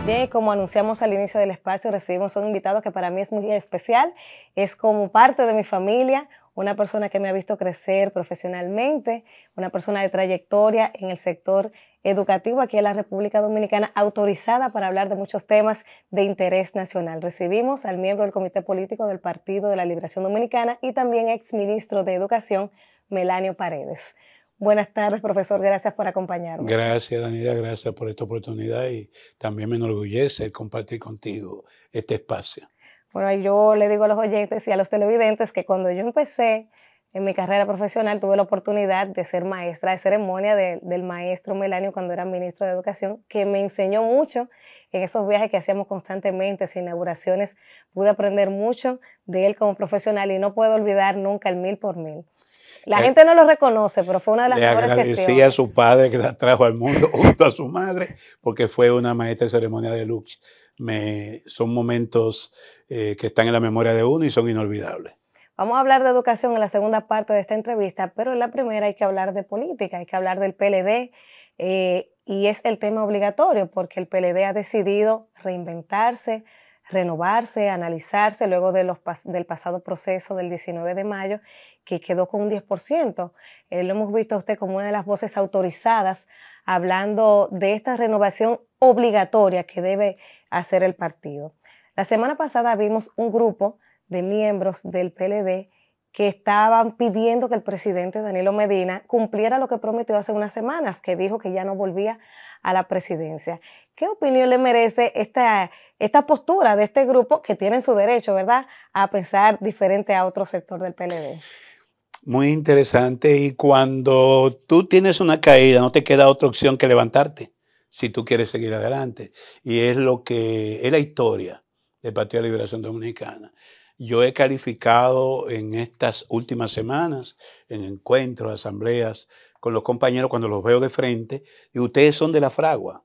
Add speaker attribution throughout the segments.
Speaker 1: Bien, y como anunciamos al inicio del espacio, recibimos a un invitado que para mí es muy especial. Es como parte de mi familia, una persona que me ha visto crecer profesionalmente, una persona de trayectoria en el sector educativo aquí en la República Dominicana, autorizada para hablar de muchos temas de interés nacional. Recibimos al miembro del Comité Político del Partido de la Liberación Dominicana y también exministro de Educación, Melanio Paredes. Buenas tardes, profesor. Gracias por acompañarme.
Speaker 2: Gracias, Daniela. Gracias por esta oportunidad y también me enorgullece el compartir contigo este espacio.
Speaker 1: Bueno, yo le digo a los oyentes y a los televidentes que cuando yo empecé en mi carrera profesional tuve la oportunidad de ser maestra de ceremonia del maestro Melanio cuando era ministro de Educación, que me enseñó mucho en esos viajes que hacíamos constantemente, esas inauguraciones. Pude aprender mucho de él como profesional y no puedo olvidar nunca el 1000 por 1000. La gente no lo reconoce, pero fue una de las mejores gestiones.
Speaker 2: Le agradecí a su padre que la trajo al mundo junto a su madre, porque fue una maestra de ceremonia de luxe. Son momentos que están en la memoria de uno y son inolvidables.
Speaker 1: Vamos a hablar de educación en la segunda parte de esta entrevista, pero en la primera hay que hablar de política, hay que hablar del PLD, y es el tema obligatorio porque el PLD ha decidido reinventarse, renovarse, analizarse luego de del pasado proceso del 19 de mayo, que quedó con un 10%. Lo hemos visto a usted como una de las voces autorizadas hablando de esta renovación obligatoria que debe hacer el partido. La semana pasada vimos un grupo de miembros del PLD que estaban pidiendo que el presidente Danilo Medina cumpliera lo que prometió hace unas semanas, que dijo que ya no volvía a la presidencia. ¿Qué opinión le merece esta postura de este grupo que tiene su derecho, ¿verdad?, a pensar diferente a otro sector del PLD?
Speaker 2: Muy interesante, y cuando tú tienes una caída no te queda otra opción que levantarte si tú quieres seguir adelante, y es lo que es la historia del Partido de la Liberación Dominicana. Yo he calificado en estas últimas semanas, en encuentros, asambleas con los compañeros, cuando los veo de frente, y ustedes son de la fragua.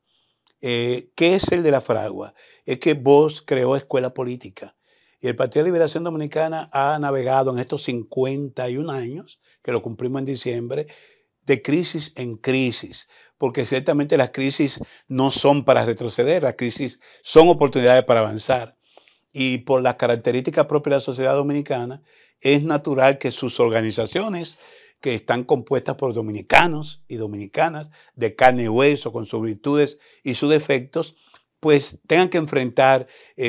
Speaker 2: ¿Qué es el de la fragua? Es que Bosch creó escuela política. Y el Partido de Liberación Dominicana ha navegado en estos 51 años, que lo cumplimos en diciembre, de crisis en crisis, porque ciertamente las crisis no son para retroceder, las crisis son oportunidades para avanzar. Y por las características propias de la sociedad dominicana, es natural que sus organizaciones, que están compuestas por dominicanos y dominicanas de carne y hueso, con sus virtudes y sus defectos, pues tengan que enfrentar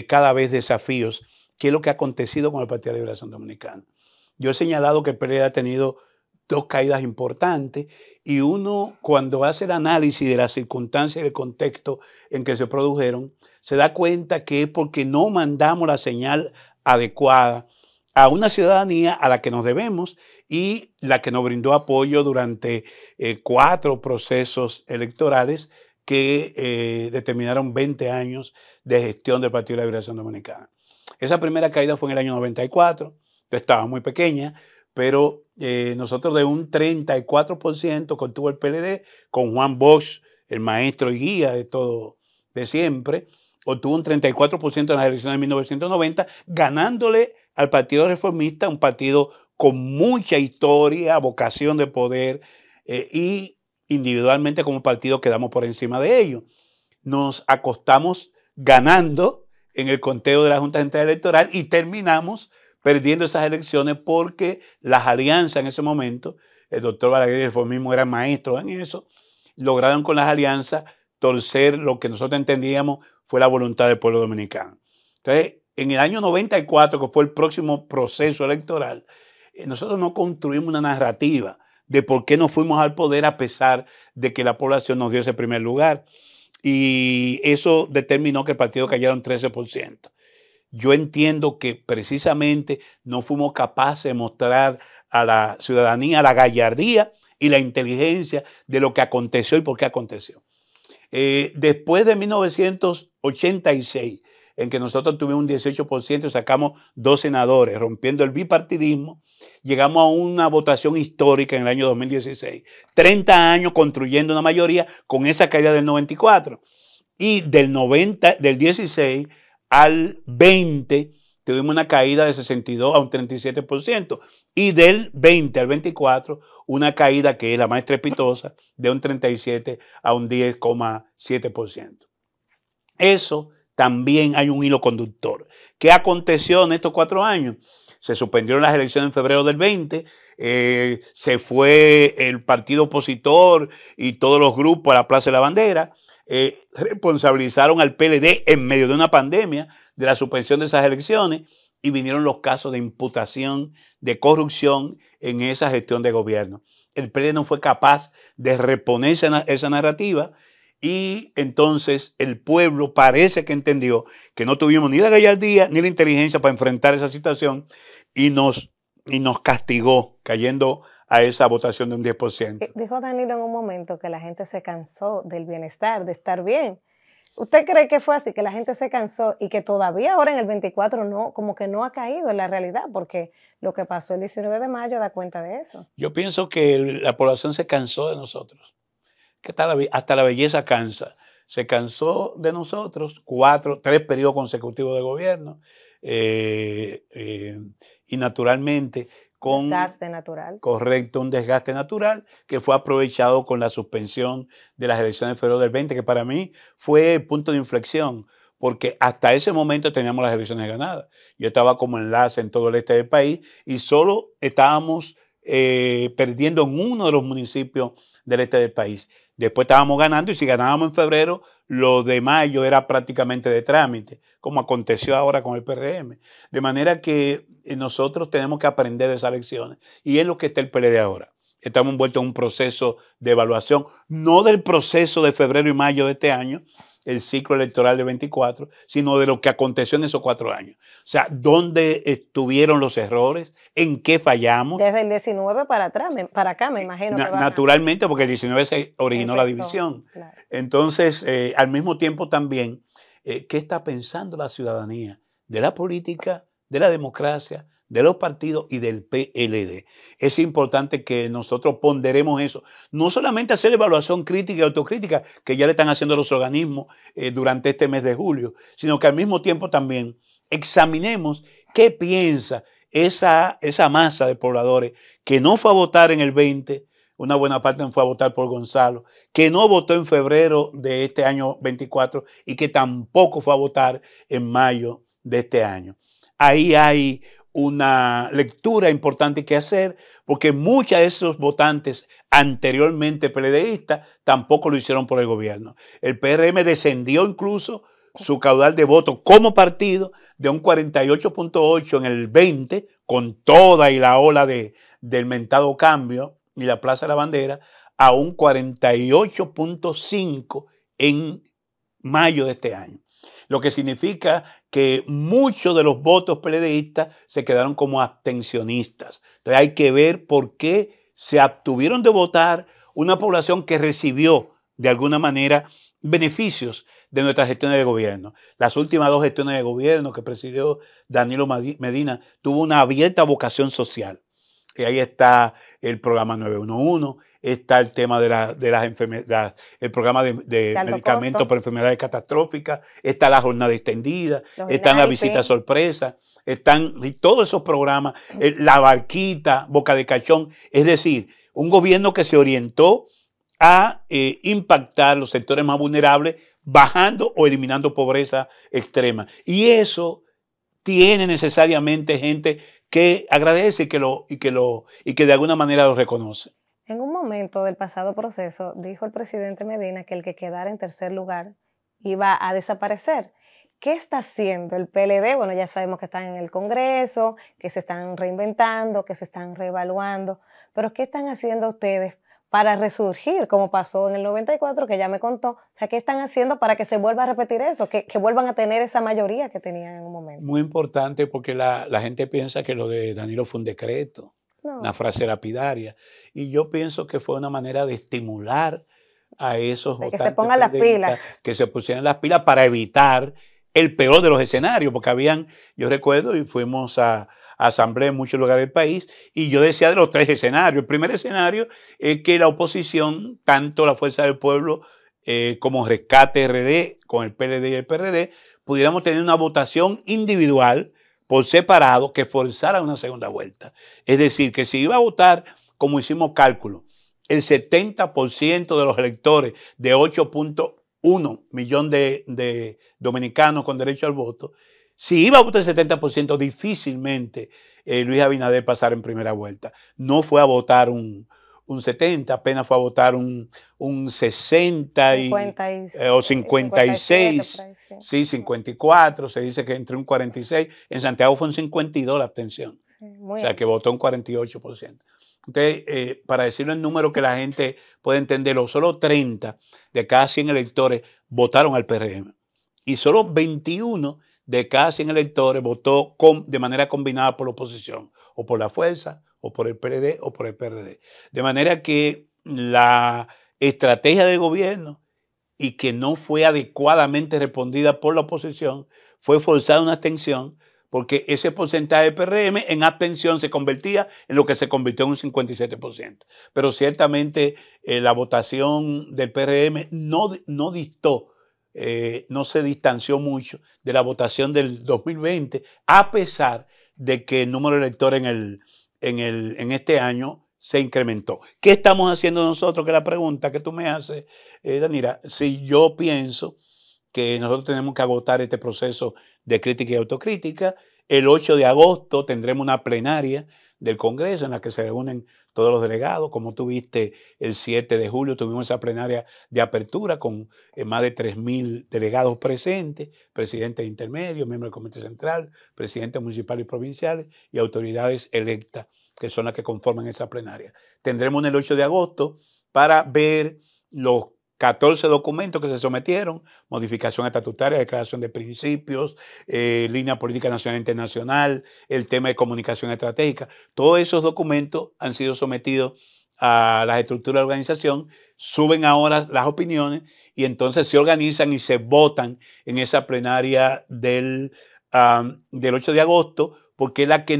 Speaker 2: cada vez desafíos, que es lo que ha acontecido con el Partido de la Liberación Dominicana. Yo he señalado que el PLD ha tenido dos caídas importantes, y uno, cuando hace el análisis de las circunstancias y el contexto en que se produjeron, se da cuenta que es porque no mandamos la señal adecuada a una ciudadanía a la que nos debemos y la que nos brindó apoyo durante 4 procesos electorales que determinaron 20 años de gestión del Partido de la Liberación Dominicana. Esa primera caída fue en el año 94, yo estaba muy pequeña, pero nosotros de un 34% que obtuvo el PLD, con Juan Bosch, el maestro y guía de todo, de siempre, obtuvo un 34% en las elecciones de 1990, ganándole al Partido Reformista, un partido con mucha historia, vocación de poder, y individualmente como partido quedamos por encima de ellos. Nos acostamos ganando en el conteo de la Junta Central Electoral y terminamos perdiendo esas elecciones porque las alianzas en ese momento, el doctor Balaguer y el reformismo eran maestros en eso, lograron con las alianzas torcer lo que nosotros entendíamos fue la voluntad del pueblo dominicano. Entonces, en el año 94, que fue el próximo proceso electoral, nosotros no construimos una narrativa de por qué no fuimos al poder a pesar de que la población nos dio ese primer lugar. Y eso determinó que el partido cayera un 13%. Yo entiendo que precisamente no fuimos capaces de mostrar a la ciudadanía la gallardía y la inteligencia de lo que aconteció y por qué aconteció. Después de 1986, en que nosotros tuvimos un 18% y sacamos 2 senadores, rompiendo el bipartidismo, llegamos a una votación histórica en el año 2016. 30 años construyendo una mayoría con esa caída del 94. Y del 16 al 20 tuvimos una caída de 62 a un 37%. Y del 20 al 24, una caída que es la más estrepitosa, de un 37 a un 10,7%. Eso también hay un hilo conductor. ¿Qué aconteció en estos 4 años? Se suspendieron las elecciones en febrero del 20, se fue el partido opositor y todos los grupos a la Plaza de la Bandera, responsabilizaron al PLD en medio de una pandemia de la suspensión de esas elecciones y vinieron los casos de imputación de corrupción en esa gestión de gobierno. El PLD no fue capaz de reponer esa narrativa y entonces el pueblo parece que entendió que no tuvimos ni la gallardía ni la inteligencia para enfrentar esa situación y nos castigó cayendo a esa votación de un 10%.
Speaker 1: Dijo Danilo en un momento que la gente se cansó del bienestar, de estar bien. ¿Usted cree que fue así, que la gente se cansó y que todavía ahora en el 24 no, como que no ha caído en la realidad? Porque lo que pasó el 19 de mayo da cuenta de eso.
Speaker 2: Yo pienso que la población se cansó de nosotros, que hasta la belleza cansa. Se cansó de nosotros, 3 periodos consecutivos de gobierno y naturalmente con
Speaker 1: desgaste natural.
Speaker 2: Correcto, un desgaste natural que fue aprovechado con la suspensión de las elecciones de febrero del 20, que para mí fue el punto de inflexión, porque hasta ese momento teníamos las elecciones ganadas. Yo estaba como enlace en todo el este del país y solo estábamos perdiendo en uno de los municipios del este del país. Después estábamos ganando y si ganábamos en febrero, lo de mayo era prácticamente de trámite, como aconteció ahora con el PRM. De manera que nosotros tenemos que aprender de esas lecciones y es lo que está el PLD ahora. Estamos envueltos en un proceso de evaluación, no del proceso de febrero y mayo de este año, el ciclo electoral de 24, sino de lo que aconteció en esos 4 años. O sea, ¿dónde estuvieron los errores? ¿En qué fallamos?
Speaker 1: Desde el 19 para atrás, para acá me imagino.
Speaker 2: Naturalmente, porque el 19 se originó la división.
Speaker 1: Claro.
Speaker 2: Entonces, al mismo tiempo también, ¿qué está pensando la ciudadanía de la política, de la democracia, de los partidos y del PLD? Es importante que nosotros ponderemos eso. No solamente hacer evaluación crítica y autocrítica, que ya le están haciendo los organismos durante este mes de julio, sino que al mismo tiempo también examinemos qué piensa esa masa de pobladores que no fue a votar en el 20, una buena parte no fue a votar por Gonzalo, que no votó en febrero de este año 24 y que tampoco fue a votar en mayo de este año. Ahí hay una lectura importante que hacer porque muchos de esos votantes anteriormente PLDistas tampoco lo hicieron por el gobierno. El PRM descendió incluso su caudal de votos como partido de un 48.8 en el 20, con toda y la ola del mentado cambio y la Plaza de la Bandera, a un 48.5 en mayo de este año. Lo que significa que muchos de los votos PLDistas se quedaron como abstencionistas. Entonces hay que ver por qué se abstuvieron de votar una población que recibió de alguna manera beneficios de nuestras gestiones de gobierno. Las últimas 2 gestiones de gobierno que presidió Danilo Medina tuvo una abierta vocación social. Y ahí está el programa 911, está el tema de las enfermedades, el programa de medicamentos por enfermedades catastróficas, está la jornada extendida, están las visitas sorpresa, están todos esos programas, la barquita, Boca de Cachón, es decir, un gobierno que se orientó a impactar los sectores más vulnerables, bajando o eliminando pobreza extrema. Y eso tiene necesariamente gente que agradece y que de alguna manera lo reconoce.
Speaker 1: En un momento del pasado proceso, dijo el presidente Medina que el que quedara en tercer lugar iba a desaparecer. ¿Qué está haciendo el PLD? Bueno, ya sabemos que están en el Congreso, que se están reinventando, que se están reevaluando, pero ¿qué están haciendo ustedes para resurgir, como pasó en el 94, que ya me contó? O sea, ¿qué están haciendo para que se vuelva a repetir eso, que vuelvan a tener esa mayoría que tenían en un momento?
Speaker 2: Muy importante porque la gente piensa que lo de Danilo fue un decreto, una frase lapidaria, y yo pienso que fue una manera de estimular a esos votantes
Speaker 1: que se pongan las pilas,
Speaker 2: que se pusieran las pilas para evitar el peor de los escenarios, porque yo recuerdo, y fuimos a asamblea en muchos lugares del país, y yo decía de los 3 escenarios. El primer escenario es que la oposición, tanto la Fuerza del Pueblo como Rescate RD, con el PLD y el PRD, pudiéramos tener una votación individual por separado que forzara una segunda vuelta. Es decir, que si iba a votar, como hicimos cálculo, el 70% de los electores de 8 1 millón de dominicanos con derecho al voto, si iba a votar el 70%, difícilmente Luis Abinader pasara en primera vuelta. No fue a votar un 70, apenas fue a votar un 60 o
Speaker 1: 57 por
Speaker 2: 56,
Speaker 1: ahí, sí.
Speaker 2: sí, 54, se dice que entre un 46. En Santiago fue un 52 la abstención.
Speaker 1: Sí,
Speaker 2: O sea, que votó un 48%. Entonces, para decirlo en número que la gente puede entenderlo, solo 30 de cada 100 electores votaron al PRM. Y solo 21 de cada 100 electores votó de manera combinada por la oposición, o por la fuerza, o por el PLD, o por el PRD. De manera que la estrategia del gobierno, y que no fue adecuadamente respondida por la oposición, fue forzar una abstención, porque ese porcentaje de PRM en abstención se convertía en lo que se convirtió en un 57%. Pero ciertamente la votación del PRM no distó, no se distanció mucho de la votación del 2020, a pesar de que el número de electores en este año se incrementó. ¿Qué estamos haciendo nosotros? Que es la pregunta que tú me haces, Danira. Si yo pienso que nosotros tenemos que agotar este proceso de crítica y autocrítica, el 8 de agosto tendremos una plenaria del Congreso en la que se reúnen todos los delegados. Como tú viste, el 7 de julio tuvimos esa plenaria de apertura con más de 3.000 delegados presentes, presidentes intermedios, miembros del Comité Central, presidentes municipales y provinciales y autoridades electas, que son las que conforman esa plenaria. Tendremos el 8 de agosto para ver los 14 documentos que se sometieron: modificación estatutaria, declaración de principios, línea política nacional e internacional, el tema de comunicación estratégica. Todos esos documentos han sido sometidos a las estructuras de organización, suben ahora las opiniones y entonces se organizan y se votan en esa plenaria del 8 de agosto, porque es la que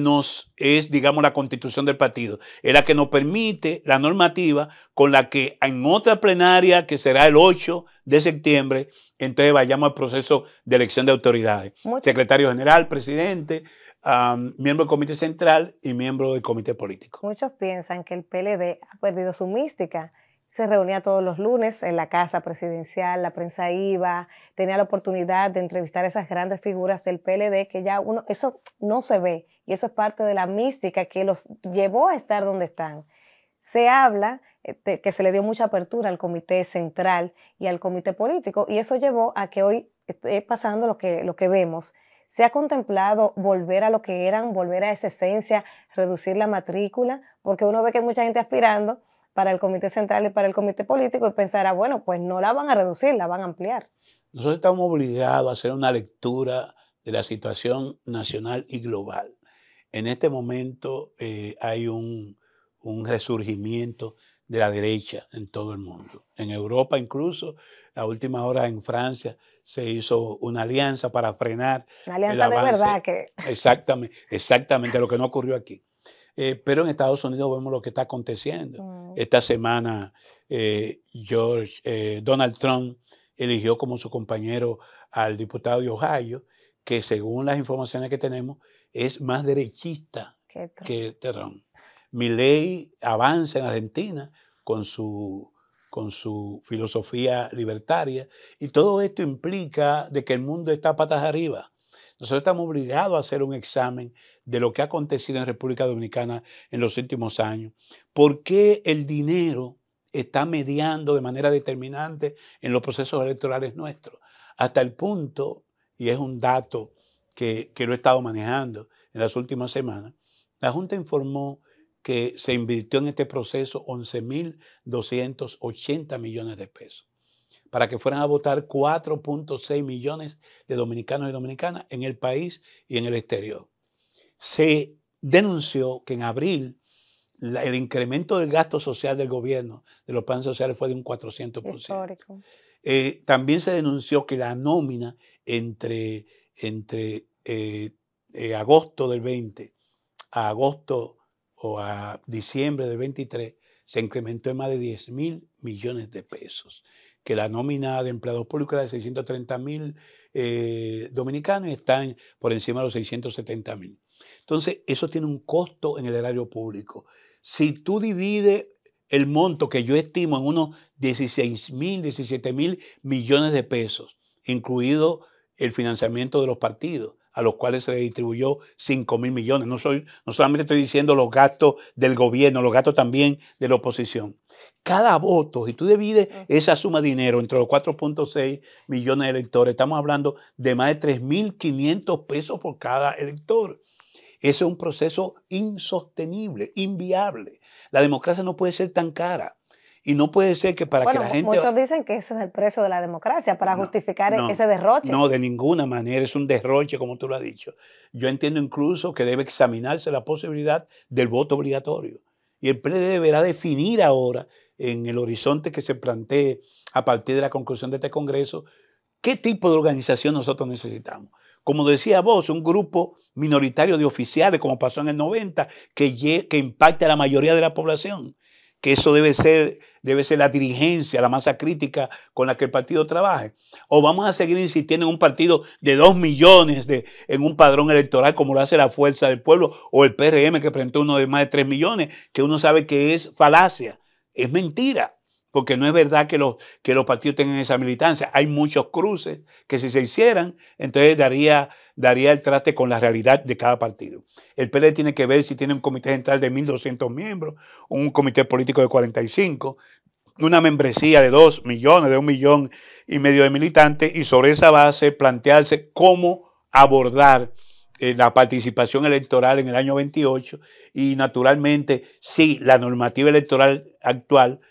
Speaker 2: digamos, la constitución del partido, es la que nos permite la normativa con la que en otra plenaria, que será el 8 de septiembre, entonces vayamos al proceso de elección de autoridades. Secretario general, presidente, miembro del Comité Central y miembro del Comité Político.
Speaker 1: Muchos piensan que el PLD ha perdido su mística. Se reunía todos los lunes en la casa presidencial, la prensa iba, tenía la oportunidad de entrevistar a esas grandes figuras del PLD, que ya eso no se ve, y eso es parte de la mística que los llevó a estar donde están. Se habla que se le dio mucha apertura al Comité Central y al Comité Político, y eso llevó a que hoy esté pasando lo que vemos. ¿Se ha contemplado volver a lo que eran, volver a esa esencia, reducir la matrícula? Porque uno ve que hay mucha gente aspirando para el Comité Central y para el Comité Político y pensará, bueno, pues no la van a reducir, la van a ampliar.
Speaker 2: Nosotros estamos obligados a hacer una lectura de la situación nacional y global. En este momento hay un resurgimiento de la derecha en todo el mundo. En Europa incluso, la última hora en Francia se hizo una alianza para frenar
Speaker 1: una alianza
Speaker 2: el avance.
Speaker 1: De verdad que...
Speaker 2: Exactamente lo que no ocurrió aquí. Pero en Estados Unidos vemos lo que está aconteciendo. Esta semana Donald Trump eligió como su compañero al diputado de Ohio, que según las informaciones que tenemos es más derechista que Trump. Milei avanza en Argentina con su filosofía libertaria, y todo esto implica de que el mundo está patas arriba. Nosotros estamos obligados a hacer un examen de lo que ha acontecido en República Dominicana en los últimos años. ¿Por qué el dinero está mediando de manera determinante en los procesos electorales nuestros? Hasta el punto, y es un dato que lo he estado manejando en las últimas semanas, la Junta informó que se invirtió en este proceso 11.280 millones de pesos para que fueran a votar 4.6 millones de dominicanos y dominicanas en el país y en el exterior. Se denunció que en abril el incremento del gasto social del gobierno, de los planes sociales, fue de un 400%.
Speaker 1: Histórico.
Speaker 2: También se denunció que la nómina entre agosto del 20 a agosto o a diciembre del 23 se incrementó en más de 10.000 millones de pesos, que la nómina de empleados públicos era de 630.000 dominicanos y están por encima de los 670.000. Entonces, eso tiene un costo en el erario público. Si tú divides el monto que yo estimo en unos 16.000, 17.000 millones de pesos, incluido el financiamiento de los partidos, a los cuales se le distribuyó 5.000 millones. No solamente estoy diciendo los gastos del gobierno, los gastos también de la oposición. Cada voto, si tú divides esa suma de dinero entre los 4.6 millones de electores, estamos hablando de más de 3.500 pesos por cada elector. Ese es un proceso insostenible, inviable. La democracia no puede ser tan cara. Y no puede ser que para que la gente...
Speaker 1: Muchos dicen que ese es el precio de la democracia, para justificar ese derroche.
Speaker 2: No, de ninguna manera, es un derroche, como tú lo has dicho. Yo entiendo incluso que debe examinarse la posibilidad del voto obligatorio. Y el PLD deberá definir ahora, en el horizonte que se plantee a partir de la conclusión de este Congreso, qué tipo de organización nosotros necesitamos. Como decía vos, un grupo minoritario de oficiales, como pasó en el 90, que impacte a la mayoría de la población. Que eso debe ser la dirigencia, la masa crítica con la que el partido trabaje. O vamos a seguir insistiendo en un partido de 2 millones en un padrón electoral como lo hace la Fuerza del Pueblo o el PRM que presentó uno de más de 3 millones, que uno sabe que es falacia, es mentira. Porque no es verdad que los partidos tengan esa militancia. Hay muchos cruces que si se hicieran, entonces daría el traste con la realidad de cada partido. El PLD tiene que ver si tiene un comité central de 1.200 miembros, un comité político de 45, una membresía de 2 millones, de 1,5 millones de militantes, y sobre esa base plantearse cómo abordar la participación electoral en el año 28 y naturalmente sí, la normativa electoral actual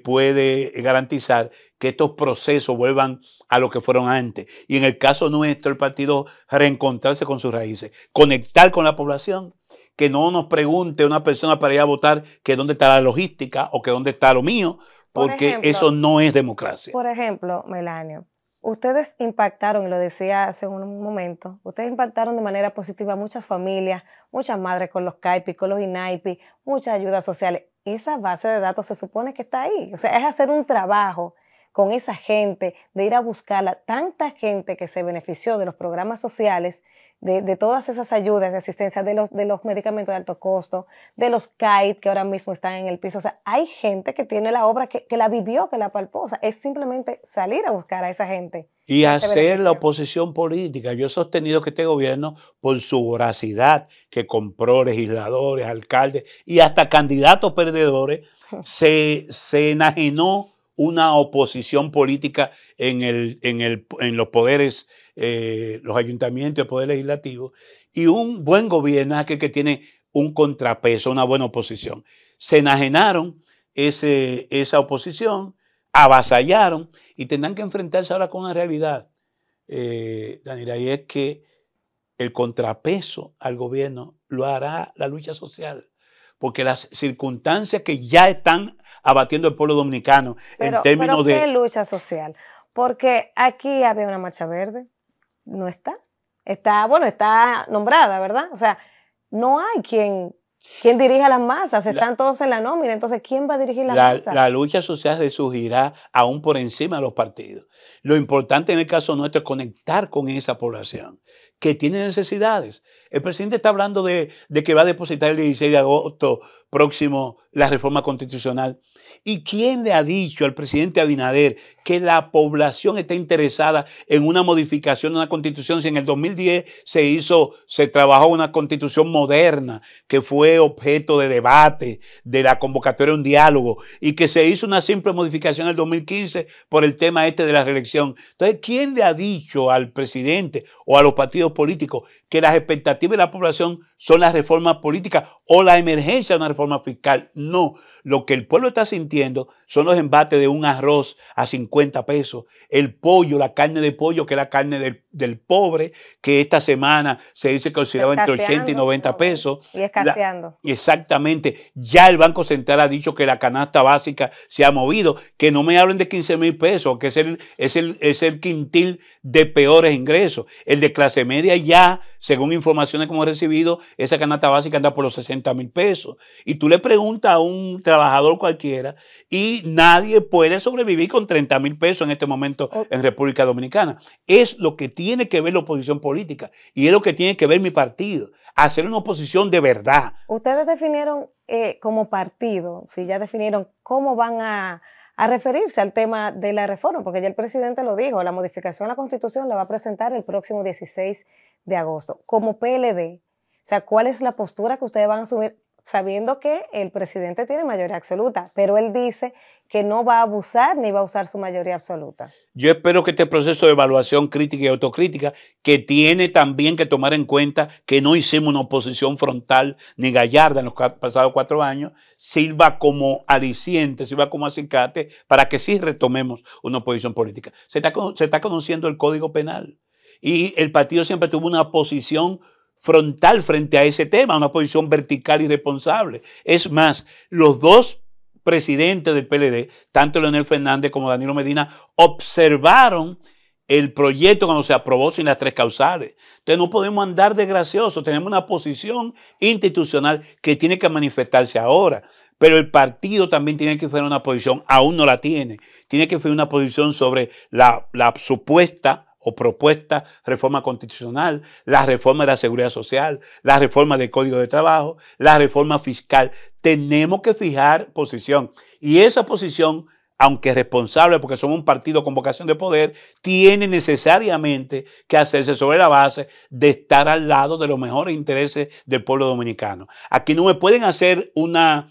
Speaker 2: puede garantizar que estos procesos vuelvan a lo que fueron antes. Y en el caso nuestro, el partido reencontrarse con sus raíces, conectar con la población, que no nos pregunte una persona para ir a votar que dónde está la logística o que dónde está lo mío, porque eso no es democracia.
Speaker 1: Por ejemplo, Melanio, ustedes impactaron, y lo decía hace un momento, ustedes impactaron de manera positiva a muchas familias, muchas madres con los CAIPI, con los INAIPI, muchas ayudas sociales. Esa base de datos se supone que está ahí. O sea, es hacer un trabajo con esa gente, de ir a buscarla. Tanta gente que se benefició de los programas sociales, de todas esas ayudas de asistencia, de los medicamentos de alto costo, de los CAIT que ahora mismo están en el piso. O sea, hay gente que tiene la obra, que la vivió, que la palpó. O sea, es simplemente salir a buscar a esa gente.
Speaker 2: Y hacer la oposición política. Yo he sostenido que este gobierno, por su voracidad, que compró legisladores, alcaldes y hasta candidatos perdedores, se enajenó una oposición política en los poderes, los ayuntamientos, el poder legislativo, y un buen gobierno es aquel que tiene un contrapeso, una buena oposición. Se enajenaron esa oposición, avasallaron y tendrán que enfrentarse ahora con una realidad, Danira, y es que el contrapeso al gobierno lo hará la lucha social, porque las circunstancias que ya están abatiendo el pueblo dominicano en términos de...
Speaker 1: ¿Qué lucha social? Porque aquí había una marcha verde, no está. Está nombrada, ¿verdad? O sea, no hay quien dirija las masas, están todos en la nómina, entonces ¿quién va a dirigir las masas?
Speaker 2: La lucha social resurgirá aún por encima de los partidos. Lo importante en el caso nuestro es conectar con esa población que tiene necesidades. El presidente está hablando de que va a depositar el 16 de agosto próximo la reforma constitucional. ¿Y quién le ha dicho al presidente Abinader que la población está interesada en una modificación de una constitución? Si en el 2010 se trabajó una constitución moderna que fue objeto de debate, de la convocatoria de un diálogo, y que se hizo una simple modificación en el 2015 por el tema de la reelección. Entonces, ¿quién le ha dicho al presidente o a los partidos políticos que las expectativas de la población son las reformas políticas o la emergencia de una reforma fiscal? No, lo que el pueblo está sintiendo son los embates de un arroz a 50 pesos, el pollo, la carne de pollo, que es la carne del pobre, que esta semana se dice que oscilaba entre 80 y 90 pesos.
Speaker 1: Y escaseando.
Speaker 2: Exactamente. Ya el Banco Central ha dicho que la canasta básica se ha movido, que no me hablen de 15,000 pesos, que es el quintil de peores ingresos. El de clase media media ya, según informaciones que hemos recibido, esa canasta básica anda por los 60,000 pesos. Y tú le preguntas a un trabajador cualquiera y nadie puede sobrevivir con 30,000 pesos en este momento en República Dominicana. Es lo que tiene que ver la oposición política y es lo que tiene que ver mi partido. Hacer una oposición de verdad.
Speaker 1: Ustedes definieron como partido, si ya definieron cómo van a referirse al tema de la reforma, porque ya el presidente lo dijo, la modificación a la Constitución la va a presentar el próximo 16 de agosto. Como PLD, o sea, ¿cuál es la postura que ustedes van a asumir sabiendo que el presidente tiene mayoría absoluta, pero él dice que no va a abusar ni va a usar su mayoría absoluta?
Speaker 2: Yo espero que este proceso de evaluación crítica y autocrítica, que tiene también que tomar en cuenta que no hicimos una oposición frontal ni gallarda en los pasados 4 años, sirva como aliciente, sirva como acicate para que sí retomemos una oposición política. Se está conociendo el Código Penal y el partido siempre tuvo una posición frontal frente a ese tema, una posición vertical y responsable. Es más, los dos presidentes del PLD, tanto Leonel Fernández como Danilo Medina, observaron el proyecto cuando se aprobó sin las 3 causales. Entonces no podemos andar de graciosos, tenemos una posición institucional que tiene que manifestarse ahora, pero el partido también tiene que fijar una posición, aún no la tiene que fijar una posición sobre la supuesta o propuesta reforma constitucional, la reforma de la seguridad social, la reforma del Código de Trabajo, la reforma fiscal. Tenemos que fijar posición y esa posición, aunque responsable porque somos un partido con vocación de poder, tiene necesariamente que hacerse sobre la base de estar al lado de los mejores intereses del pueblo dominicano. Aquí no me pueden hacer una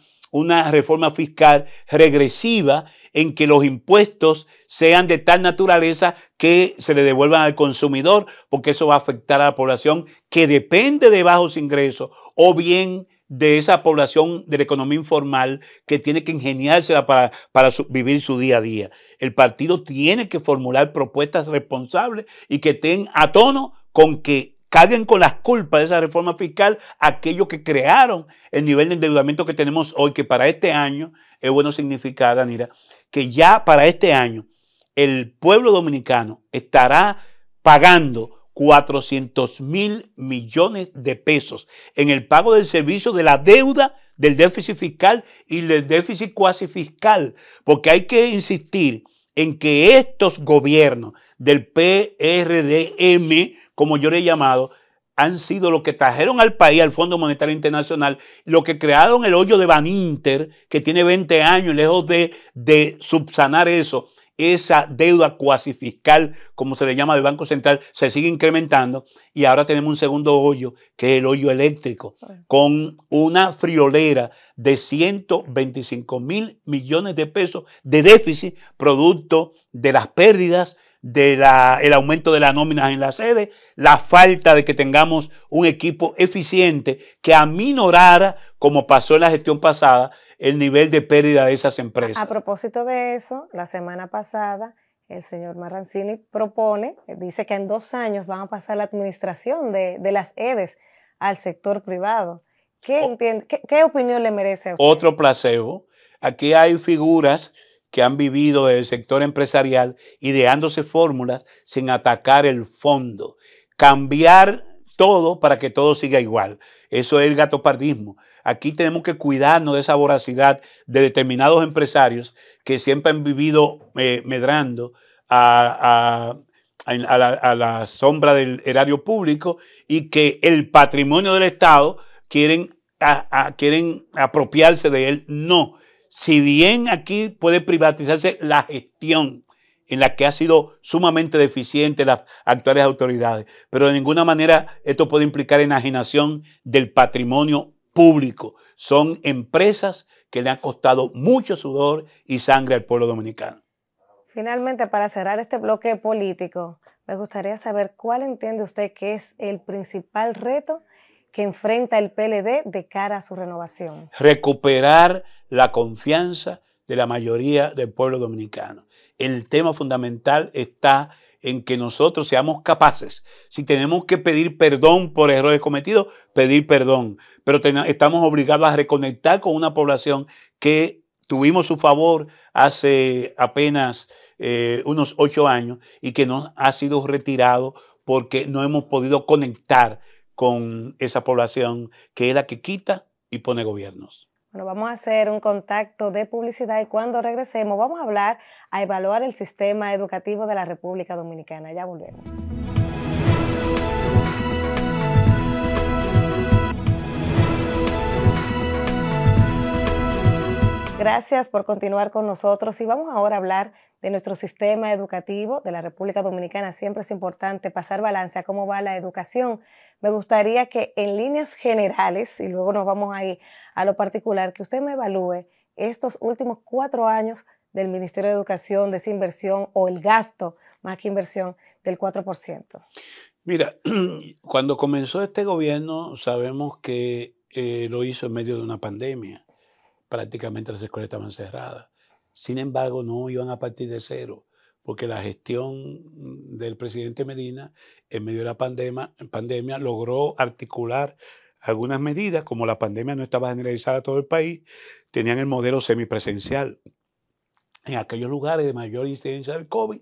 Speaker 2: reforma fiscal regresiva en que los impuestos sean de tal naturaleza que se le devuelvan al consumidor, porque eso va a afectar a la población que depende de bajos ingresos o bien de esa población de la economía informal que tiene que ingeniársela para vivir su día a día. El partido tiene que formular propuestas responsables y que estén a tono con que carguen con las culpas de esa reforma fiscal aquellos que crearon el nivel de endeudamiento que tenemos hoy, que para este año, es bueno significar, Danira, que ya para este año el pueblo dominicano estará pagando 400,000 millones de pesos en el pago del servicio de la deuda, del déficit fiscal y del déficit cuasi fiscal, porque hay que insistir en que estos gobiernos del PRDM, como yo le he llamado, han sido los que trajeron al país, al Fondo Monetario Internacional, los que crearon el hoyo de Baninter, que tiene 20 años, lejos de subsanar eso. Esa deuda cuasi fiscal, como se le llama del Banco Central, se sigue incrementando y ahora tenemos un segundo hoyo, que es el hoyo eléctrico, con una friolera de 125,000 millones de pesos de déficit, producto de las pérdidas, del aumento de las nóminas en la sede, la falta de que tengamos un equipo eficiente que aminorara, como pasó en la gestión pasada, el nivel de pérdida de esas empresas.
Speaker 1: A propósito de eso, la semana pasada el señor Marrancini dice que en 2 años van a pasar la administración de las EDES al sector privado. ¿Qué opinión le merece a usted?
Speaker 2: Otro placebo. Aquí hay figuras que han vivido del sector empresarial ideándose fórmulas sin atacar el fondo. Cambiar todo para que todo siga igual. Eso es el gatopardismo. Aquí tenemos que cuidarnos de esa voracidad de determinados empresarios que siempre han vivido medrando a la sombra del erario público y que el patrimonio del Estado quieren apropiarse de él. No. Si bien aquí puede privatizarse la gestión, en la que ha sido sumamente deficiente las actuales autoridades, pero de ninguna manera esto puede implicar enajenación del patrimonio público. Son empresas que le han costado mucho sudor y sangre al pueblo dominicano.
Speaker 1: Finalmente, para cerrar este bloque político, me gustaría saber cuál entiende usted que es el principal reto que enfrenta el PLD de cara a su renovación.
Speaker 2: Recuperar la confianza de la mayoría del pueblo dominicano. El tema fundamental está en que nosotros seamos capaces, si tenemos que pedir perdón por errores cometidos, pedir perdón, pero estamos obligados a reconectar con una población que tuvimos su favor hace apenas unos 8 años y que nos ha sido retirado porque no hemos podido conectar con esa población que es la que quita y pone gobiernos.
Speaker 1: Bueno, vamos a hacer un contacto de publicidad y cuando regresemos vamos a hablar, a evaluar el sistema educativo de la República Dominicana. Ya volvemos. Gracias por continuar con nosotros y vamos ahora a hablar de nuestro sistema educativo de la República Dominicana. Siempre es importante pasar balance a cómo va la educación. Me gustaría que en líneas generales, y luego nos vamos a ir a lo particular, que usted me evalúe estos últimos 4 años del Ministerio de Educación, de esa inversión o el gasto, más que inversión, del 4%.
Speaker 2: Mira, cuando comenzó este gobierno sabemos que lo hizo en medio de una pandemia. Prácticamente las escuelas estaban cerradas. Sin embargo, no iban a partir de cero, porque la gestión del presidente Medina en medio de la pandemia logró articular algunas medidas, como la pandemia no estaba generalizada a todo el país, tenían el modelo semipresencial. En aquellos lugares de mayor incidencia del COVID,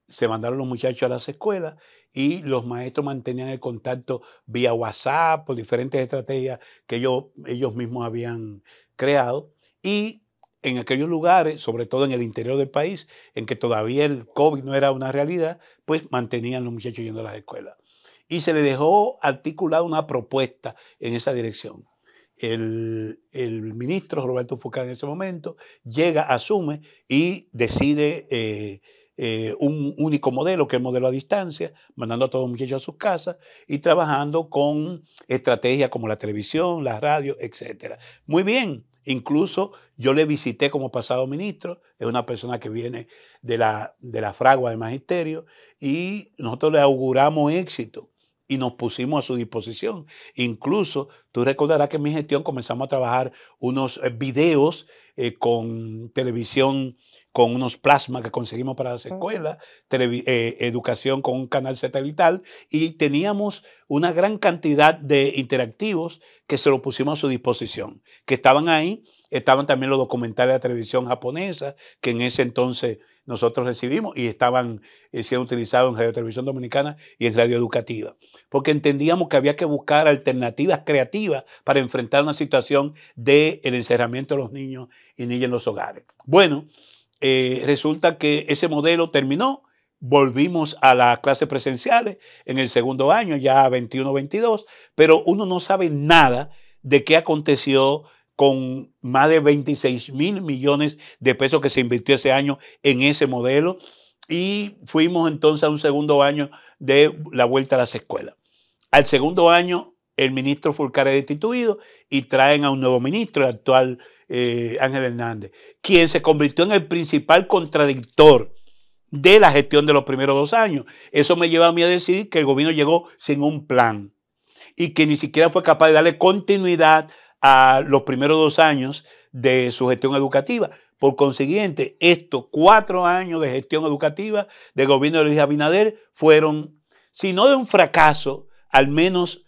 Speaker 2: se mandaron los muchachos a las escuelas y los maestros mantenían el contacto vía WhatsApp, por diferentes estrategias que ellos mismos habían creado, y en aquellos lugares, sobre todo en el interior del país, en que todavía el COVID no era una realidad, pues mantenían los muchachos yendo a las escuelas. Y se le dejó articulada una propuesta en esa dirección. El ministro Roberto Fulcar en ese momento llega, asume y decide un único modelo, que es el modelo a distancia, mandando a todos los muchachos a sus casas y trabajando con estrategias como la televisión, la radio, etc. Muy bien, incluso yo le visité como pasado ministro, es una persona que viene de la fragua del magisterio y nosotros le auguramos éxito y nos pusimos a su disposición. Incluso tú recordarás que en mi gestión comenzamos a trabajar unos videos con televisión, con unos plasmas que conseguimos para las escuelas, educación con un canal satelital, y teníamos una gran cantidad de interactivos que se lo pusimos a su disposición, que estaban ahí. Estaban también los documentales de la televisión japonesa, que en ese entonces nosotros recibimos y estaban siendo utilizados en Radio Televisión Dominicana y en Radio Educativa, porque entendíamos que había que buscar alternativas creativas para enfrentar una situación del encerramiento de los niños y niñas en los hogares. Bueno, resulta que ese modelo terminó, volvimos a las clases presenciales en el segundo año, ya 21-22, pero uno no sabe nada de qué aconteció con más de 26,000 millones de pesos que se invirtió ese año en ese modelo, y fuimos entonces a un segundo año de la vuelta a las escuelas. Al segundo año, el ministro Fulcar es destituido y traen a un nuevo ministro, el actual Ángel Hernández, quien se convirtió en el principal contradictor de la gestión de los primeros 2 años. Eso me lleva a mí a decir que el gobierno llegó sin un plan y que ni siquiera fue capaz de darle continuidad a los primeros 2 años de su gestión educativa. Por consiguiente, estos 4 años de gestión educativa del gobierno de Luis Abinader fueron, si no de un fracaso, al menos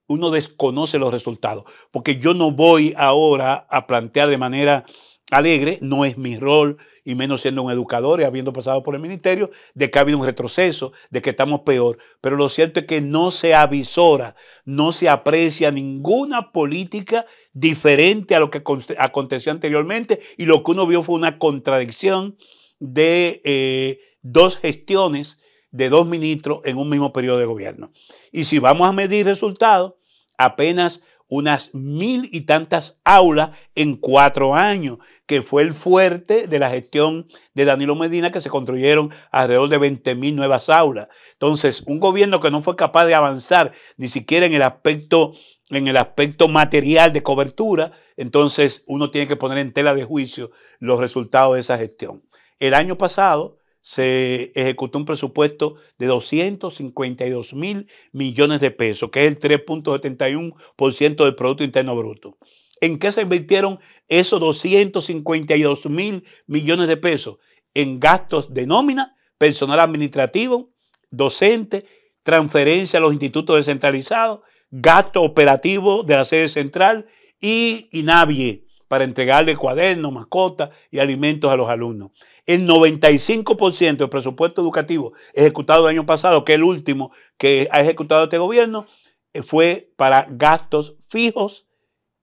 Speaker 2: uno desconoce los resultados. Porque yo no voy ahora a plantear de manera alegre, no es mi rol, y menos siendo un educador y habiendo pasado por el ministerio, de que ha habido un retroceso, de que estamos peor. Pero lo cierto es que no se avisora, no se aprecia ninguna política diferente a lo que aconteció anteriormente, y lo que uno vio fue una contradicción de 2 gestiones de 2 ministros en un mismo periodo de gobierno. Y si vamos a medir resultados, apenas unas 1,000 y tantas aulas en 4 años, que fue el fuerte de la gestión de Danilo Medina, que se construyeron alrededor de 20,000 nuevas aulas. Entonces, un gobierno que no fue capaz de avanzar ni siquiera en el aspecto material de cobertura, entonces uno tiene que poner en tela de juicio los resultados de esa gestión. El año pasado se ejecutó un presupuesto de 252,000 millones de pesos, que es el 3.71% del Producto Interno Bruto. ¿En qué se invirtieron esos 252,000 millones de pesos? En gastos de nómina, personal administrativo, docente, transferencia a los institutos descentralizados, gasto operativo de la sede central y INAVIE para entregarle cuadernos, mascotas y alimentos a los alumnos. el 95% del presupuesto educativo ejecutado el año pasado, que es el último que ha ejecutado este gobierno, fue para gastos fijos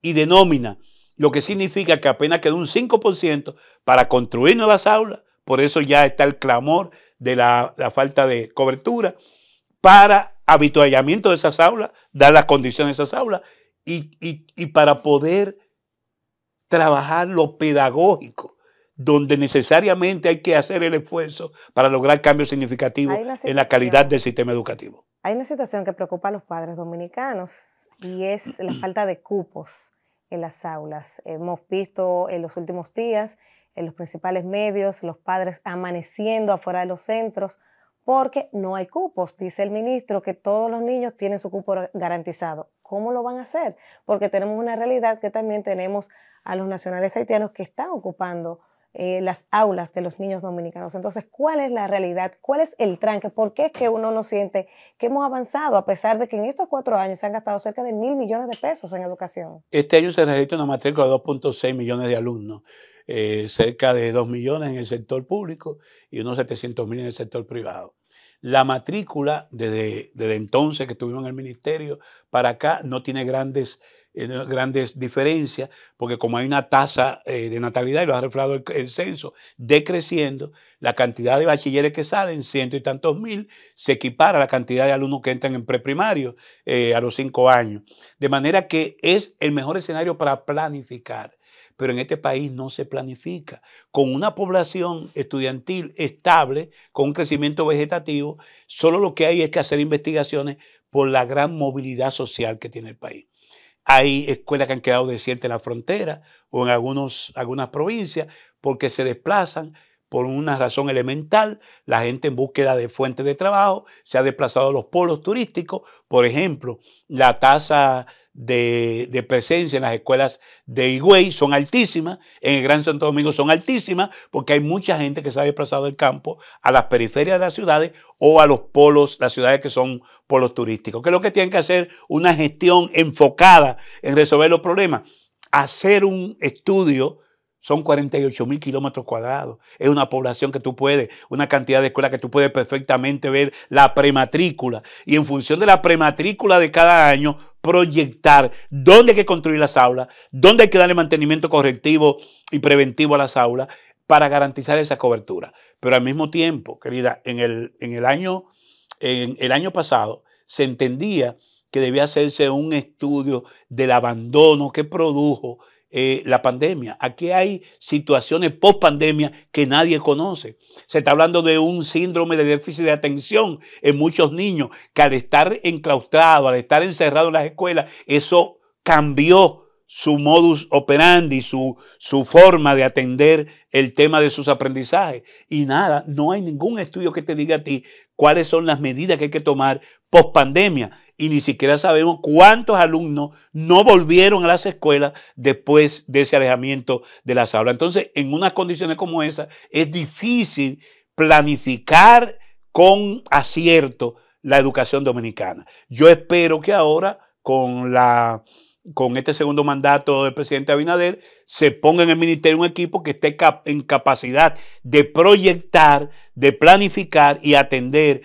Speaker 2: y de nómina, lo que significa que apenas quedó un 5% para construir nuevas aulas, por eso ya está el clamor de la falta de cobertura, para habituallamiento de esas aulas, dar las condiciones de esas aulas y para poder trabajar lo pedagógico, donde necesariamente hay que hacer el esfuerzo para lograr cambios significativos en la calidad del sistema educativo.
Speaker 1: Hay una situación que preocupa a los padres dominicanos y es la falta de cupos en las aulas. Hemos visto en los últimos días en los principales medios los padres amaneciendo afuera de los centros porque no hay cupos. Dice el ministro que todos los niños tienen su cupo garantizado. ¿Cómo lo van a hacer? Porque tenemos una realidad que también tenemos a los nacionales haitianos que están ocupando las aulas de los niños dominicanos. Entonces, ¿cuál es la realidad? ¿Cuál es el tranque? ¿Por qué es que uno no siente que hemos avanzado a pesar de que en estos 4 años se han gastado cerca de 1.000 millones de pesos en educación?
Speaker 2: Este año se registra una matrícula de 2.6 millones de alumnos, cerca de 2 millones en el sector público y unos 700.000 en el sector privado. La matrícula, desde entonces que estuvimos en el ministerio para acá, no tiene grandes diferencias, porque como hay una tasa de natalidad, y lo ha reflejado el censo, decreciendo, la cantidad de bachilleres que salen, 100 y tantos mil, se equipara a la cantidad de alumnos que entran en preprimario a los 5 años. De manera que es el mejor escenario para planificar. Pero en este país no se planifica. Con una población estudiantil estable, con un crecimiento vegetativo, solo lo que hay es que hacer investigaciones por la gran movilidad social que tiene el país. Hay escuelas que han quedado desiertas en la frontera o en algunas provincias porque se desplazan por una razón elemental. La gente en búsqueda de fuentes de trabajo se ha desplazado a los polos turísticos. Por ejemplo, la tasa de presencia en las escuelas de Higüey son altísimas, en el Gran Santo Domingo son altísimas, porque hay mucha gente que se ha desplazado del campo a las periferias de las ciudades o a los polos, las ciudades que son polos turísticos. ¿Qué es lo que tienen que hacer? Una gestión enfocada en resolver los problemas. Hacer un estudio. Son 48.000 kilómetros cuadrados. Es una población que tú puedes, una cantidad de escuelas que tú puedes perfectamente ver la prematrícula. Y en función de la prematrícula de cada año, proyectar dónde hay que construir las aulas, dónde hay que darle mantenimiento correctivo y preventivo a las aulas para garantizar esa cobertura. Pero al mismo tiempo, querida, en el año pasado se entendía que debía hacerse un estudio del abandono que produjo la pandemia. Aquí hay situaciones post pandemia que nadie conoce. Se está hablando de un síndrome de déficit de atención en muchos niños que al estar enclaustrados, al estar encerrados en las escuelas, eso cambió su modus operandi, su forma de atender el tema de sus aprendizajes. Y nada, no hay ningún estudio que te diga a ti cuáles son las medidas que hay que tomar post pandemia. Y ni siquiera sabemos cuántos alumnos no volvieron a las escuelas después de ese alejamiento de las aulas. Entonces, en unas condiciones como esas, es difícil planificar con acierto la educación dominicana. Yo espero que ahora, con este segundo mandato del presidente Abinader, se ponga en el ministerio un equipo que esté en capacidad de proyectar, de planificar y atender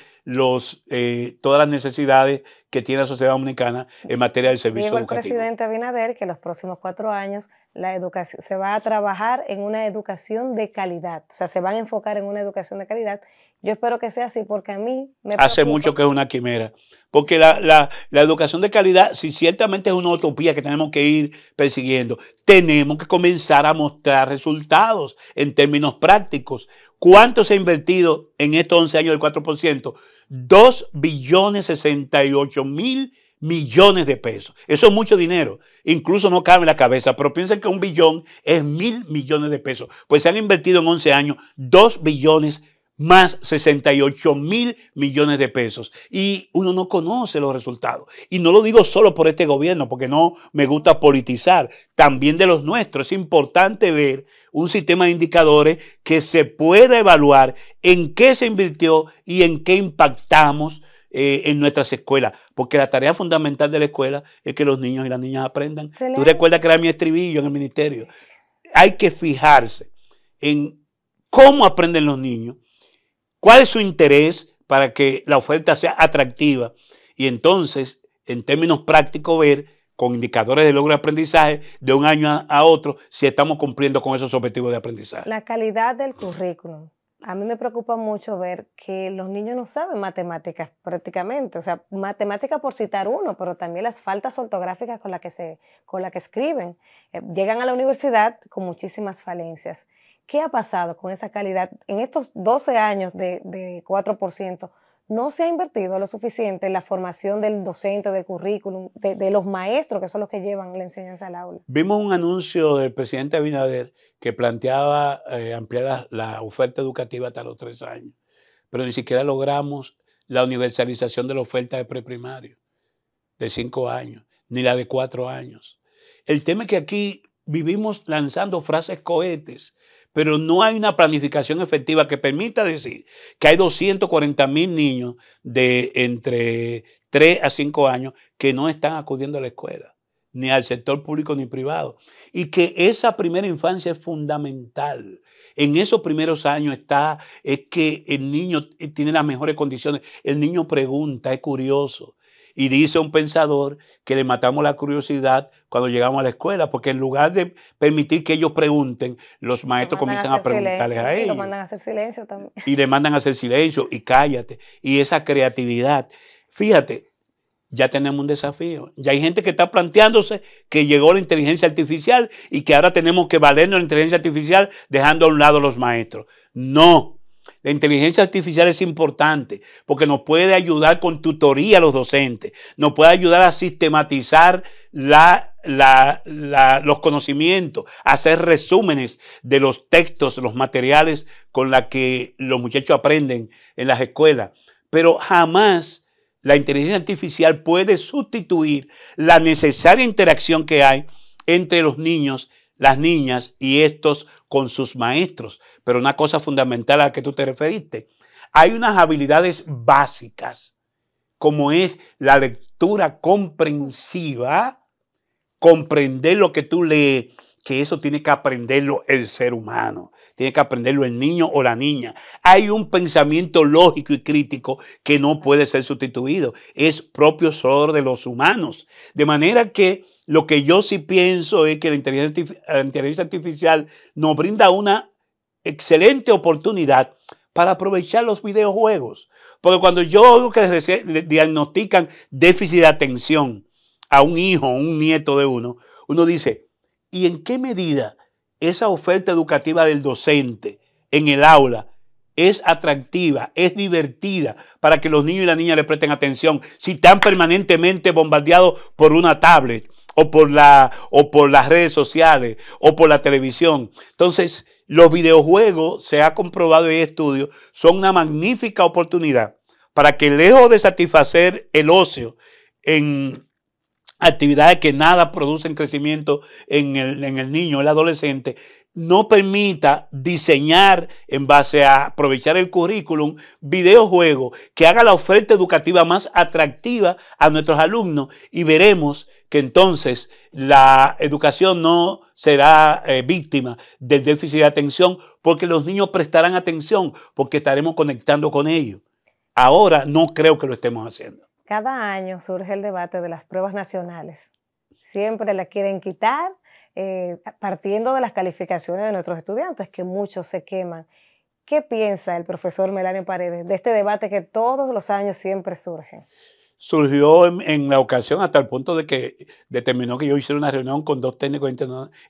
Speaker 2: todas las necesidades que tiene la sociedad dominicana en materia del servicio educativo.
Speaker 1: Dijo el presidente Abinader que los próximos 4 años la educación se va a trabajar en una educación de calidad, o sea, se van a enfocar en una educación de calidad. Yo espero que sea así porque a mí me preocupa.
Speaker 2: Hace mucho que es una quimera, porque la educación de calidad, si ciertamente es una utopía que tenemos que ir persiguiendo, tenemos que comenzar a mostrar resultados en términos prácticos. ¿Cuánto se ha invertido en estos 11 años del 4%? 2.068.000 millones de pesos. Eso es mucho dinero. Incluso no cabe en la cabeza, pero piensen que 1 billón es 1.000 millones de pesos. Pues se han invertido en 11 años 2 billones más 68.000 millones de pesos. Y uno no conoce los resultados. Y no lo digo solo por este gobierno, porque no me gusta politizar, también de los nuestros. Es importante ver un sistema de indicadores que se pueda evaluar en qué se invirtió y en qué impactamos en nuestras escuelas, porque la tarea fundamental de la escuela es que los niños y las niñas aprendan. Tú recuerdas que era mi estribillo en el ministerio. Hay que fijarse en cómo aprenden los niños, cuál es su interés para que la oferta sea atractiva y entonces, en términos prácticos, ver con indicadores de logro de aprendizaje de un año a otro si estamos cumpliendo con esos objetivos de aprendizaje.
Speaker 1: La calidad del currículum. A mí me preocupa mucho ver que los niños no saben matemáticas prácticamente, o sea, matemática por citar uno, pero también las faltas ortográficas con la que escriben. Llegan a la universidad con muchísimas falencias. ¿Qué ha pasado con esa calidad? En estos 12 años de 4%, no se ha invertido lo suficiente en la formación del docente, del currículum, de los maestros, que son los que llevan la enseñanza al aula.
Speaker 2: Vimos un anuncio del presidente Abinader que planteaba ampliar la oferta educativa hasta los 3 años, pero ni siquiera logramos la universalización de la oferta de preprimario de 5 años, ni la de 4 años. El tema es que aquí vivimos lanzando frases cohetes, pero no hay una planificación efectiva que permita decir que hay 240,000 niños de entre 3 a 5 años que no están acudiendo a la escuela, ni al sector público ni privado, y que esa primera infancia es fundamental. En esos primeros años es que el niño tiene las mejores condiciones, el niño pregunta, es curioso. Y dice un pensador que le matamos la curiosidad cuando llegamos a la escuela, porque en lugar de permitir que ellos pregunten, los maestros comienzan a preguntarles a ellos.
Speaker 1: Y lo mandan a hacer silencio también.
Speaker 2: Y le mandan a hacer silencio y cállate. Y esa creatividad. Fíjate, ya tenemos un desafío. Ya hay gente que está planteándose que llegó la inteligencia artificial y que ahora tenemos que valernos de la inteligencia artificial dejando a un lado a los maestros. No. La inteligencia artificial es importante porque nos puede ayudar con tutoría a los docentes, nos puede ayudar a sistematizar los conocimientos, a hacer resúmenes de los textos, los materiales con los que los muchachos aprenden en las escuelas. Pero jamás la inteligencia artificial puede sustituir la necesaria interacción que hay entre los niños, las niñas y estos con sus maestros. Pero una cosa fundamental a la que tú te referiste, hay unas habilidades básicas, como es la lectura comprensiva, comprender lo que tú lees, que eso tiene que aprenderlo el ser humano, tiene que aprenderlo el niño o la niña. Hay un pensamiento lógico y crítico que no puede ser sustituido, es propio solo de los humanos. De manera que lo que yo sí pienso es que la inteligencia artificial nos brinda una excelente oportunidad para aprovechar los videojuegos. Porque cuando yo oigo que le diagnostican déficit de atención a un hijo o un nieto de uno dice, ¿y en qué medida esa oferta educativa del docente en el aula es atractiva, es divertida para que los niños y las niñas le presten atención si están permanentemente bombardeados por una tablet o por las redes sociales o por la televisión? Entonces, los videojuegos, se ha comprobado en estudios, son una magnífica oportunidad para que, lejos de satisfacer el ocio en actividades que nada producen crecimiento en el niño, el adolescente, no permita diseñar en base a aprovechar el currículum videojuegos que haga la oferta educativa más atractiva a nuestros alumnos, y veremos que entonces la educación no será víctima del déficit de atención, porque los niños prestarán atención, porque estaremos conectando con ellos. Ahora no creo que lo estemos haciendo.
Speaker 1: Cada año surge el debate de las pruebas nacionales. Siempre la quieren quitar, partiendo de las calificaciones de nuestros estudiantes, que muchos se queman. ¿Qué piensa el profesor Melanio Paredes de este debate que todos los años siempre surge?
Speaker 2: Surgió en la ocasión hasta el punto de que determinó que yo hiciera una reunión con 2 técnicos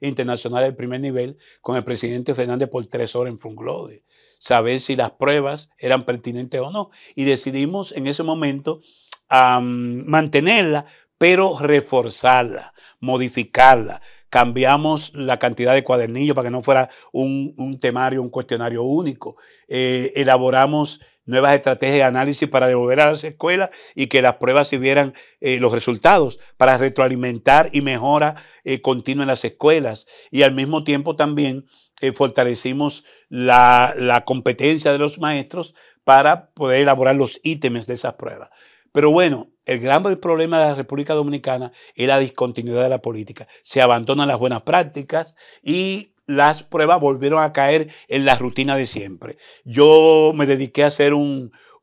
Speaker 2: internacionales de primer nivel con el presidente Fernández por 3 horas en Funglode, saber si las pruebas eran pertinentes o no. Y decidimos en ese momento mantenerla, pero reforzarla, modificarla. Cambiamos la cantidad de cuadernillos para que no fuera un temario, un cuestionario único. Elaboramos nuevas estrategias de análisis para devolver a las escuelas y que las pruebas se vieran los resultados, para retroalimentar y mejora continua en las escuelas. Y al mismo tiempo también fortalecimos la competencia de los maestros para poder elaborar los ítems de esas pruebas. Pero bueno, el gran problema de la República Dominicana es la discontinuidad de la política. Se abandonan las buenas prácticas y las pruebas volvieron a caer en la rutina de siempre. Yo me dediqué a hacer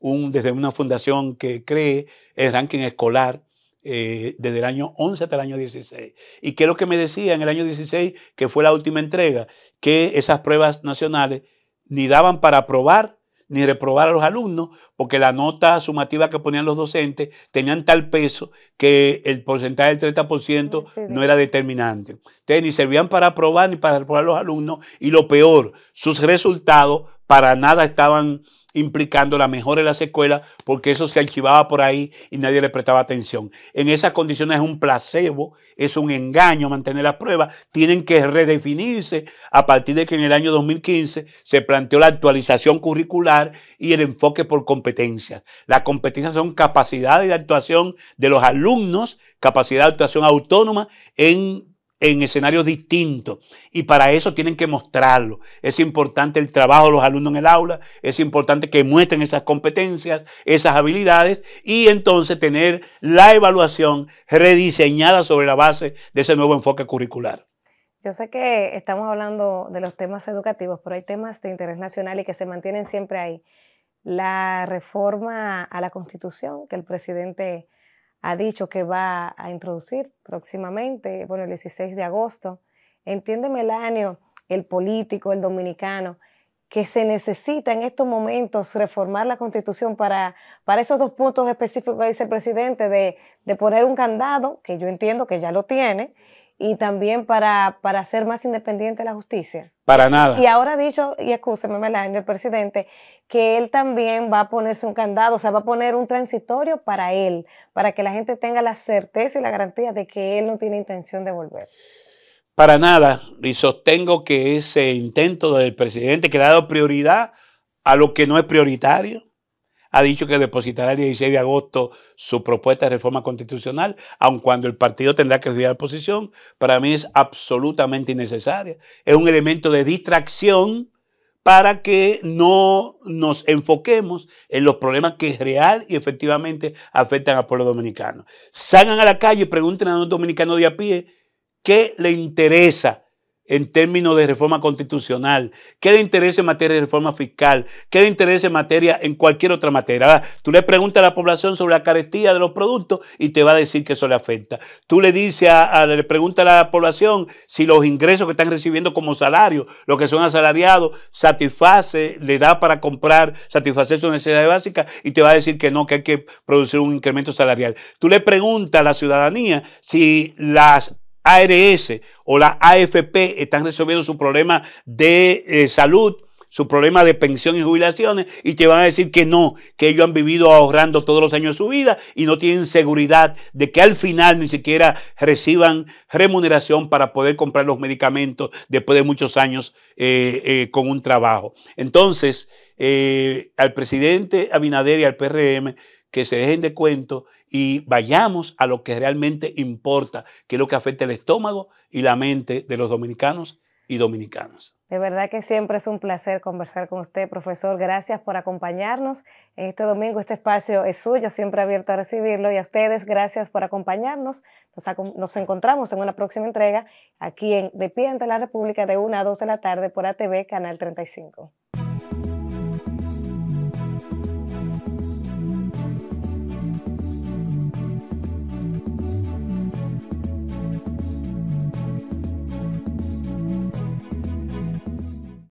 Speaker 2: desde una fundación que cree el ranking escolar desde el año 11 hasta el año 16. ¿Y qué es lo que me decía en el año 16, que fue la última entrega? Que esas pruebas nacionales ni daban para aprobar ni reprobar a los alumnos, porque la nota sumativa que ponían los docentes tenían tal peso que el porcentaje del 30% no era determinante. Entonces, ni servían para aprobar ni para reprobar a los alumnos, y lo peor, sus resultados para nada estaban implicando la mejora en las escuelas, porque eso se archivaba por ahí y nadie le prestaba atención. En esas condiciones es un placebo, es un engaño mantener las pruebas. Tienen que redefinirse a partir de que en el año 2015 se planteó la actualización curricular y el enfoque por competencias. Las competencias son capacidades de actuación de los alumnos, capacidad de actuación autónoma en escenarios distintos, y para eso tienen que mostrarlo. Es importante el trabajo de los alumnos en el aula, es importante que muestren esas competencias, esas habilidades, y entonces tener la evaluación rediseñada sobre la base de ese nuevo enfoque curricular.
Speaker 1: Yo sé que estamos hablando de los temas educativos, pero hay temas de interés nacional y que se mantienen siempre ahí. La reforma a la Constitución que el presidente ha dicho que va a introducir próximamente, bueno, el 16 de agosto. Entiende, Melanio, el político, el dominicano, que se necesita en estos momentos reformar la Constitución para esos dos puntos específicos que dice el presidente, de poner un candado, que yo entiendo que ya lo tiene, y también para hacer más independiente la justicia.
Speaker 2: Para nada.
Speaker 1: Y ahora ha dicho, y escúcheme, Melanio, el presidente, que él también va a ponerse un candado, o sea, va a poner un transitorio para él, para que la gente tenga la certeza y la garantía de que él no tiene intención de volver.
Speaker 2: Para nada, y sostengo que ese intento del presidente, que le ha dado prioridad a lo que no es prioritario, ha dicho que depositará el 16 de agosto su propuesta de reforma constitucional, aun cuando el partido tendrá que estudiar posición. Para mí es absolutamente innecesaria. Es un elemento de distracción para que no nos enfoquemos en los problemas que real y efectivamente afectan al pueblo dominicano. Salgan a la calle y pregunten a un dominicano de a pie qué le interesa en términos de reforma constitucional, qué le interesa en materia de reforma fiscal, qué le interesa en materia, en cualquier otra materia. Ahora, tú le preguntas a la población sobre la carestía de los productos y te va a decir que eso le afecta. Tú le dices, le preguntas a la población si los ingresos que están recibiendo como salario, los que son asalariados, le da para comprar, satisfacer sus necesidades básicas, y te va a decir que no, que hay que producir un incremento salarial. Tú le preguntas a la ciudadanía si las ARS o la AFP están resolviendo su problema de salud, su problema de pensión y jubilaciones, y te van a decir que no, que ellos han vivido ahorrando todos los años de su vida y no tienen seguridad de que al final ni siquiera reciban remuneración para poder comprar los medicamentos después de muchos años con un trabajo. Entonces, al presidente Abinader y al PRM, que se dejen de cuento y vayamos a lo que realmente importa, que es lo que afecta el estómago y la mente de los dominicanos y dominicanas.
Speaker 1: De verdad que siempre es un placer conversar con usted, profesor. Gracias por acompañarnos en este domingo. Este espacio es suyo, siempre abierto a recibirlo. Y a ustedes, gracias por acompañarnos. Nos encontramos en una próxima entrega aquí en De Pie ante la República de 1 a 2 de la tarde por ATV Canal 35.